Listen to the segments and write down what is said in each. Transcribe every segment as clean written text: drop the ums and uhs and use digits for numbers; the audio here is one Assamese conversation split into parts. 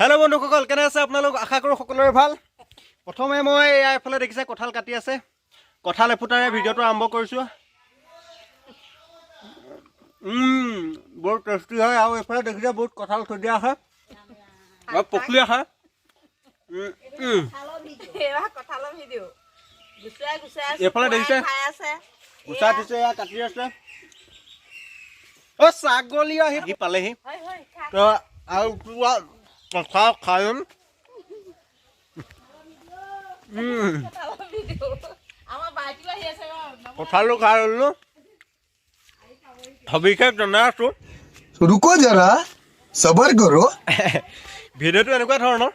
हेलो बंधुসকল কেনে আছে আপোনালোক আশা কৰো সকলোৰে ভাল প্ৰথমে মই এফালে দেখিছে কঁঠাল কাটি আছে কঁঠাল এফুটাৰে ভিডিওটো আৰম্ভ কৰিছো বহুত টেষ্টি হয় আৰু এফালে দেখিছে বহুত কঁঠাল থৈ দিয়া আছে আৰু পকলি আছে এফালে দেখিছে গুচাই দিছে কাটি আছে অ ছাগলী আহি পালেহি তো আৰু কঁঠাল খায়ন কঁঠালো খাই ললো সবিশেষ জনাই আছো रुको जरा सबर करो ভিডিওটো এনেকুৱা ধৰণৰ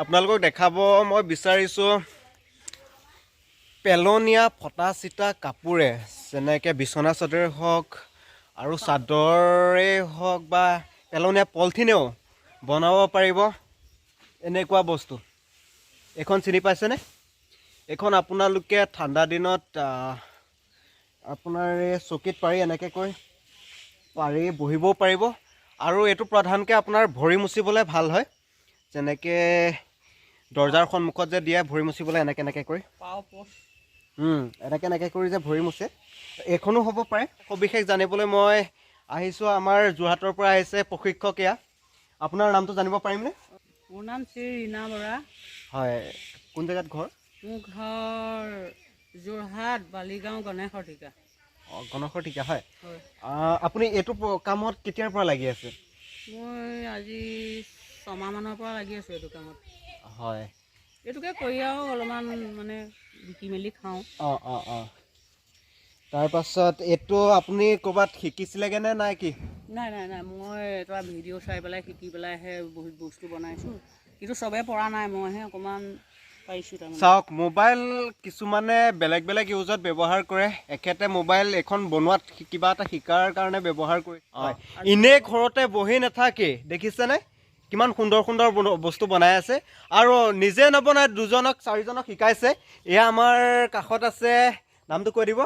আপোনালোকক দেখাব মই বিচাৰিছো পেলনীয়া ফটা চিটা কাপোৰে যেনেকৈ বিছনা চাদৰে হওক আৰু চাদৰে হওক বা পেলনীয়া পলিথিনেও বনাব পাৰিব এনেকুৱা বস্তু এখন চিনি পাইছেনে এখন আপোনালোকে ঠাণ্ডা দিনত আপোনাৰ এই চকীত পাৰি এনেকৈ কৈ পাৰি বহিবও পাৰিব আৰু এইটো প্ৰধানকৈ আপোনাৰ ভৰি মুচিবলৈ ভাল হয় যেনেকৈ দৰ্জাৰ সন্মুখত যে দিয়ে ভৰি মুচিবলৈ এনেকৈ কৰি এনেকৈ কৰি যে ভৰি মুচে এইখনো হ'ব পাৰে সবিশেষ জানিবলৈ মই আহিছোঁ আমাৰ যোৰহাটৰ পৰা আহিছে প্ৰশিক্ষক এয়া আপোনাৰ নামটো জানিব পাৰিমনে মোৰ নাম শ্ৰী ৰীণা বৰা হয় কোন জেগাত ঘৰ মোৰ ঘৰ যোৰহাট বালিগাঁও গণেশ শতিকা অঁ গণেশ শতিকা হয় আপুনি এইটো কামত কেতিয়াৰ পৰা লাগি আছে মই আজি 6 মাহমানৰ পৰা লাগি আছোঁ এইটো কামত হয় এইটোকে কৰি আৰু অলপমান মানে বিকি মেলি খাওঁ অঁ তাৰপাছত এইটো আপুনি ক'ৰবাত শিকিছিলেগৈ নে নাই কি নাই মই এটা ভিডিঅ' চাই পেলাই শিকি পেলাইহে বহুত বস্তু বনাইছোঁ কিন্তু চবেই পৰা নাই মইহে অকণমান পাইছোঁ তাৰমানে চাওক মোবাইল কিছুমানে বেলেগ বেলেগ ইউজত ব্যৱহাৰ কৰে এখেতে মোবাইল এখন বনোৱাত কিবা এটা শিকাৰ কাৰণে ব্যৱহাৰ কৰে এনেই ঘৰতে বহি নাথাকে দেখিছেনে কিমান সুন্দৰ সুন্দৰ বস্তু বনাই আছে আৰু নিজে নবনাই দুজনক চাৰিজনক শিকাইছে এয়া আমাৰ কাষত আছে নামটো কৈ দিব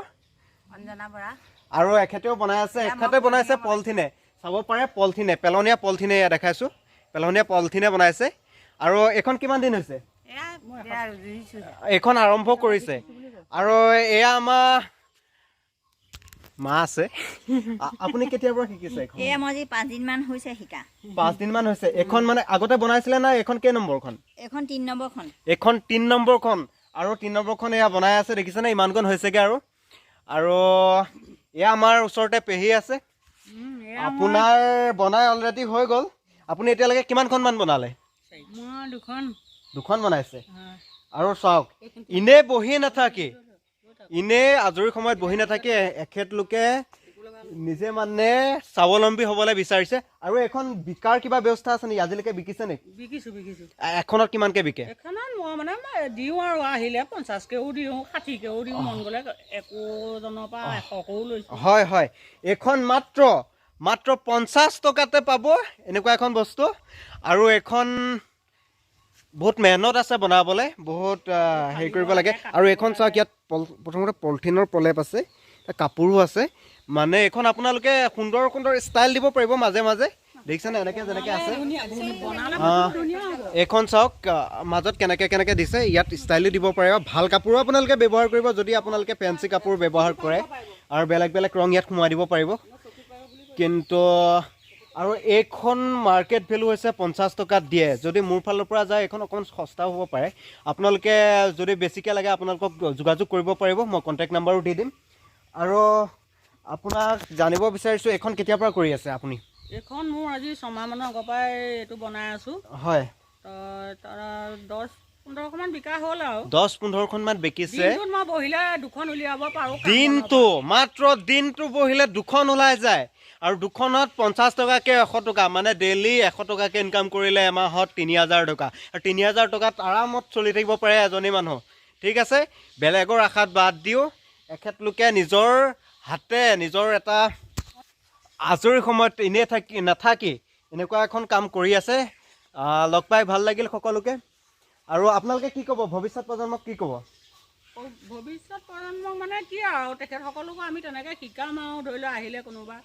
অঞ্জনা বৰা আৰু এখেতেও বনাই আছে এখেতে বনাইছে পলিথিনে চাব পাৰে পলিথিনে পেলনীয়া পলিথিনে এয়া দেখাইছোঁ পেলনীয়া পলিথিনে বনাইছে আৰু এইখন কিমান দিন হৈছে এইখন আৰম্ভ কৰিছে আৰু এয়া আমাৰ মা আছে আপুনি কেতিয়াৰ পৰা শিকিছে এইখন এয়া মই আজি 5 দিনমান হৈছে শিকা 5 দিনমান হৈছে এইখন মানে আগতে বনাইছিলে না এইখন কেই নম্বৰখন এখন 3 নম্বৰখন এইখন 3 নম্বৰখন আৰু 3 নম্বৰখন এয়া বনাই আছে দেখিছেনে ইমানখন হৈছেগৈ আৰু এয়া আমাৰ ওচৰতে পেহী আছে আপোনাৰ বনাই অলৰেডি হৈ গ'ল আপুনি এতিয়ালৈকে কিমানখনমান বনালে মই দুখন বনাইছে আৰু চাওক ইনে বহি নাথাকে ইনে আজৰি সময়ত বহি নাথাকে এখেতলোকে নিজে মানে স্বাৱলম্বী হ'বলৈ বিচাৰিছে আৰু এখন বিকাৰ কিবা ব্যৱস্থা আছে নেকি আজিলৈকে বিকিছে নেকি বিকিছোঁ এখনত কিমানকৈ বিকে এখনত মই মানে দিওঁ আৰু আহিলে 50কেও দিওঁ 60কেও দিওঁ মন গ'লে একোজনৰ পৰা 100কেও লৈছোঁ হয় এইখন মাত্ৰ 50 টকাতে পাব এনেকুৱা এখন বস্তু আৰু এখন বহুত মেহনত আছে বনাবলৈ বহুত হেৰি কৰিব লাগে আৰু এইখন চাওক ইয়াত প্ৰথমতে পলিথিনৰ প্ৰলেপ আছে কাপোৰো আছে মানে এইখন আপোনালোকে সুন্দৰ সুন্দৰ ষ্টাইল দিব পাৰিব মাজে মাজে দেখিছেনে এনেকৈ যেনেকৈ আছে এইখন চাওক মাজত কেনেকৈ দিছে ইয়াত ষ্টাইলো দিব পাৰিব ভাল কাপোৰো আপোনালোকে ব্যৱহাৰ কৰিব যদি আপোনালোকে ফেঞ্চি কাপোৰ ব্যৱহাৰ কৰে আৰু বেলেগ বেলেগ ৰং ইয়াত সোমাই দিব পাৰিব কিন্তু আৰু এইখন মাৰ্কেট ভেলু হৈছে 50 টকাত দিয়ে যদি মোৰ ফালৰ পৰা যায় এইখন অকণমান সস্তাও হ'ব পাৰে আপোনালোকে যদি বেছিকৈ লাগে আপোনালোকক যোগাযোগ কৰিব পাৰিব মই কণ্টেক্ট নাম্বাৰো দি দিম আৰু আপোনাক জানিব বিচাৰিছোঁ এইখন কেতিয়াৰ পৰা কৰি আছে আপুনি এইখন মোৰ আজি 6 মাহমানৰ আগৰ পৰাই এইটো বনাই আছোঁ হয় তাৰ 10-15খনমান বিকা হ'ল আৰু 10-15খনমান বিকিছে মই বহিলে 2খন উলিয়াব পাৰোঁ দিনটো মাত্ৰ দিনটো বহিলে 2খন ওলাই যায় আৰু 2খনত 50 টকাকৈ 100 টকা মানে ডেইলি 100 টকাকৈ ইনকাম কৰিলে এমাহত 3000 টকা আৰু 3000 টকাত আৰামত চলি থাকিব পাৰে এজনী মানুহ ঠিক আছে বেলেগৰ আশাত বাদ দিও এখেতলোকে নিজৰ হাতে নিজৰ এটা আজৰি সময়ত এনেই নাথাকি এনেকুৱা এখন কাম কৰি আছে লগ পাই ভাল লাগিল সকলোকে আৰু আপোনালোকে কি ক'ব ভৱিষ্যত প্ৰজন্মক কি ক'ব ভৱিষ্যত প্ৰজন্মক মানে কি আৰু তেখেতসকলকো আমি তেনেকৈ শিকাম আৰু ধৰি লওক আহিলে কোনোবা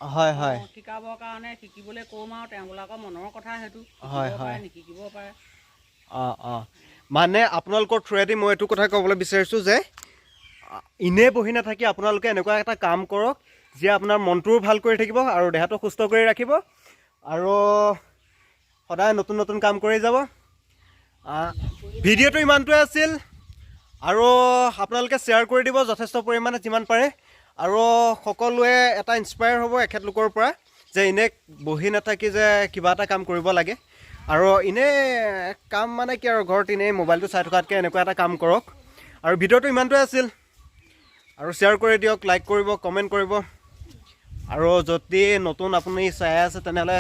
হয় হয় শিকাবৰ কাৰণে শিকিবলৈ ক'ম আৰু তেওঁবিলাকৰ মনৰ কথা সেইটো হয়, শিকিব হয়। পাৰে নিশিকিব পাৰে অঁ মানে আপোনালোকৰ থ্ৰুৱেদি মই এইটো কথা ক'বলৈ বিচাৰিছোঁ যে এনেই বহি নাথাকি আপোনালোকে এনেকুৱা এটা কাম কৰক যিয়ে আপোনাৰ মনটোও ভাল কৰি থাকিব আৰু দেহাটো সুস্থ কৰি ৰাখিব আৰু সদায় নতুন নতুন কাম কৰি যাব ভিডিঅ'টো ইমানটোৱে আছিল আৰু আপোনালোকে শ্বেয়াৰ কৰি দিব যথেষ্ট পৰিমাণে যিমান পাৰে আৰু সকলোৱে এটা ইনস্পায়াৰ হ'ব এখেতলোকৰ পৰা যে এনেই বহি নাথাকি যে কিবা এটা কাম কৰিব লাগে আৰু এনেই কাম মানে কি আৰু ঘৰত এনেই মোবাইলটো চাই থকাতকৈ এনেকুৱা এটা কাম কৰক আৰু ভিডিঅ'টো ইমানটোৱে আছিল আৰু শ্বেয়াৰ কৰি দিয়ক লাইক কৰিব কমেণ্ট কৰিব আৰু যদি নতুন আপুনি চাই আছে তেনেহ'লে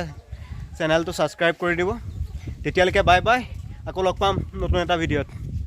চেনেলটো ছাবস্ক্ৰাইব কৰি দিব তেতিয়ালৈকে বাই বাই আকৌ লগ পাম নতুন এটা ভিডিঅ'ত